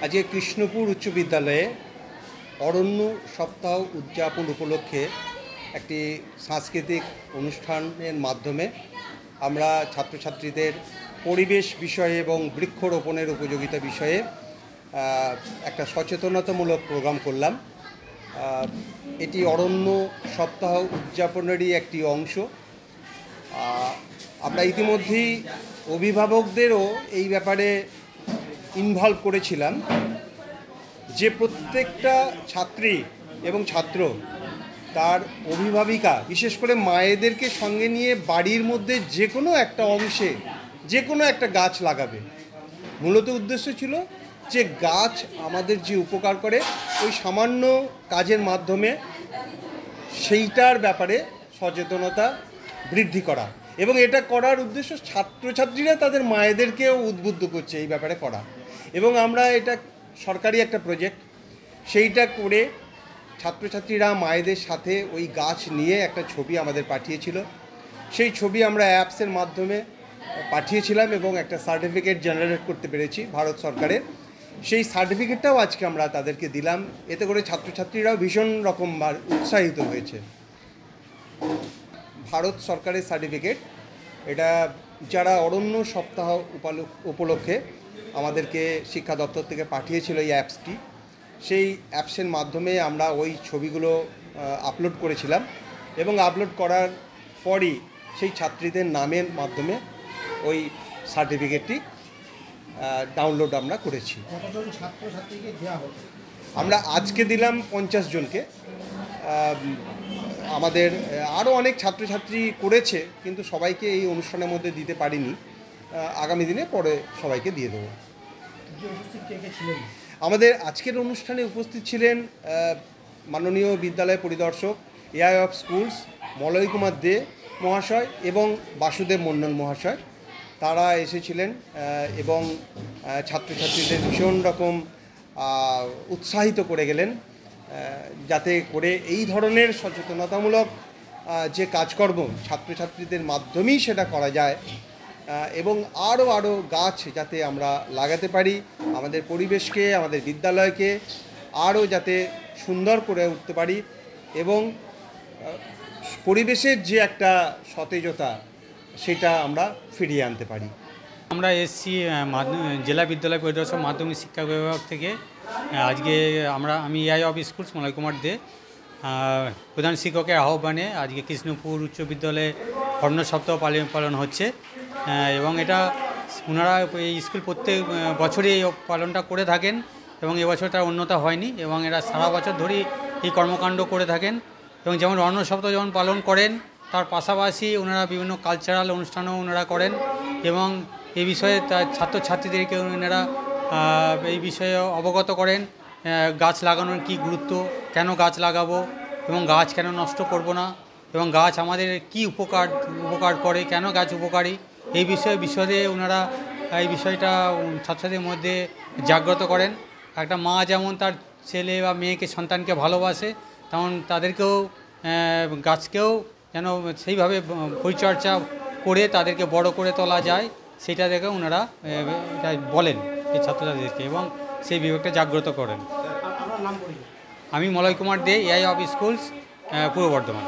আজকে কৃষ্ণপুর উচ্চ বিদ্যালয়ে অরণ্য সপ্তাহ উদযাপন উপলক্ষে একটি সাংস্কৃতিক অনুষ্ঠানের মাধ্যমে আমরা ছাত্রছাত্রীদের পরিবেশ বিষয়ে এবং বৃক্ষরোপণের উপযোগিতা বিষয়ে একটা সচেতনতামূলক প্রোগ্রাম করলাম। এটি অরণ্য সপ্তাহ উদযাপনেরই একটি অংশ। আমরা ইতিমধ্যেই অভিভাবকদেরও এই ব্যাপারে ইনভলভ করেছিলাম যে প্রত্যেকটা ছাত্রী এবং ছাত্র তার অভিভাবিকা বিশেষ করে মায়েদেরকে সঙ্গে নিয়ে বাড়ির মধ্যে যে কোনো একটা অংশে যে কোনো একটা গাছ লাগাবে। মূলত উদ্দেশ্য ছিল যে গাছ আমাদের যে উপকার করে ওই সামান্য কাজের মাধ্যমে সেইটার ব্যাপারে সচেতনতা বৃদ্ধি করা, এবং এটা করার উদ্দেশ্য ছাত্রছাত্রীরা তাদের মায়েদেরকেও উদ্বুদ্ধ করছে এই ব্যাপারে করা। এবং আমরা এটা সরকারি একটা প্রজেক্ট, সেইটা করে ছাত্রছাত্রীরা মায়েদের সাথে ওই গাছ নিয়ে একটা ছবি আমাদের পাঠিয়েছিল। সেই ছবি আমরা অ্যাপসের মাধ্যমে পাঠিয়েছিলাম এবং একটা সার্টিফিকেট জেনারেট করতে পেরেছি ভারত সরকারের। সেই সার্টিফিকেটটাও আজকে আমরা তাদেরকে দিলাম। এতে করে ছাত্রছাত্রীরাও ভীষণ রকমবার উৎসাহিত হয়েছে। ভারত সরকারের সার্টিফিকেট এটা, যারা অরণ্য সপ্তাহ উপলক্ষে আমাদেরকে শিক্ষা দপ্তর থেকে পাঠিয়েছিল এই অ্যাপসটি, সেই অ্যাপসের মাধ্যমে আমরা ওই ছবিগুলো আপলোড করেছিলাম এবং আপলোড করার পরই সেই ছাত্রীদের নামের মাধ্যমে ওই সার্টিফিকেটটি ডাউনলোড আমরা করেছি। আমরা আজকে দিলাম 50 জনকে। আমাদের আরও অনেক ছাত্রছাত্রী করেছে, কিন্তু সবাইকে এই অনুষ্ঠানের মধ্যে দিতে পারিনি। আগামী দিনে পরে সবাইকে দিয়ে দেবো। আমাদের আজকের অনুষ্ঠানে উপস্থিত ছিলেন মাননীয় বিদ্যালয় পরিদর্শক AI of schools Malay Kumar De মহাশয় এবং বাসুদেব মণ্ডল মহাশয়। তারা এসেছিলেন এবং ছাত্রছাত্রীদের ভীষণ রকম উৎসাহিত করে গেলেন, যাতে করে এই ধরনের সচেতনতামূলক যে কাজকর্ম ছাত্রছাত্রীদের মাধ্যমেই সেটা করা যায় এবং আরও গাছ যাতে আমরা লাগাতে পারি, আমাদের পরিবেশকে আমাদের বিদ্যালয়কে আরও যাতে সুন্দর করে উঠতে পারি এবং পরিবেশের যে একটা সতেজতা সেটা আমরা ফিরিয়ে আনতে পারি। আমরা এসছি জেলা বিদ্যালয় পরিদর্শক মাধ্যমিক শিক্ষা বিভাগ থেকে। আজকে আমি AI of schools Malay Kumar De প্রধান শিক্ষকের আহ্বানে আজকে কৃষ্ণপুর উচ্চ বিদ্যালয়ে অরণ্য সপ্তাহ পালন হচ্ছে এবং এটা ওনারা এই স্কুল প্রত্যেক বছরই এই পালনটা করে থাকেন এবং এবছর তার অন্যতা হয়নি এবং এরা সারা বছর ধরেই এই কর্মকাণ্ড করে থাকেন। এবং যেমন অরণ্য সপ্তাহ যেমন পালন করেন, তার পাশাপাশি ওনারা বিভিন্ন কালচারাল অনুষ্ঠানও ওনারা করেন এবং এই বিষয়ে তার ছাত্রছাত্রীদেরকে ওনারা এই বিষয়ে অবগত করেন। গাছ লাগানোর কী গুরুত্ব, কেন গাছ লাগাবো এবং গাছ কেন নষ্ট করব না এবং গাছ আমাদের কী উপকার করে, কেন গাছ উপকারী, এই বিষয়ে ওনারা এই বিষয়টা ছাত্রছাত্রীদের মধ্যে জাগ্রত করেন। একটা মা যেমন তার ছেলে বা মেয়েকে সন্তানকে ভালোবাসে, তেমন তাদেরকেও গাছকেও যেন সেইভাবে পরিচর্যা করে তাদেরকে বড় করে তোলা যায়, সেটা দেখে ওনারা এটা বলেন এই ছাত্রছাত্রীদেরকে এবং সেই বিভাগটা জাগ্রত করেন। আমি মলয় কুমার দে, AI of schools, Purba Bardhaman.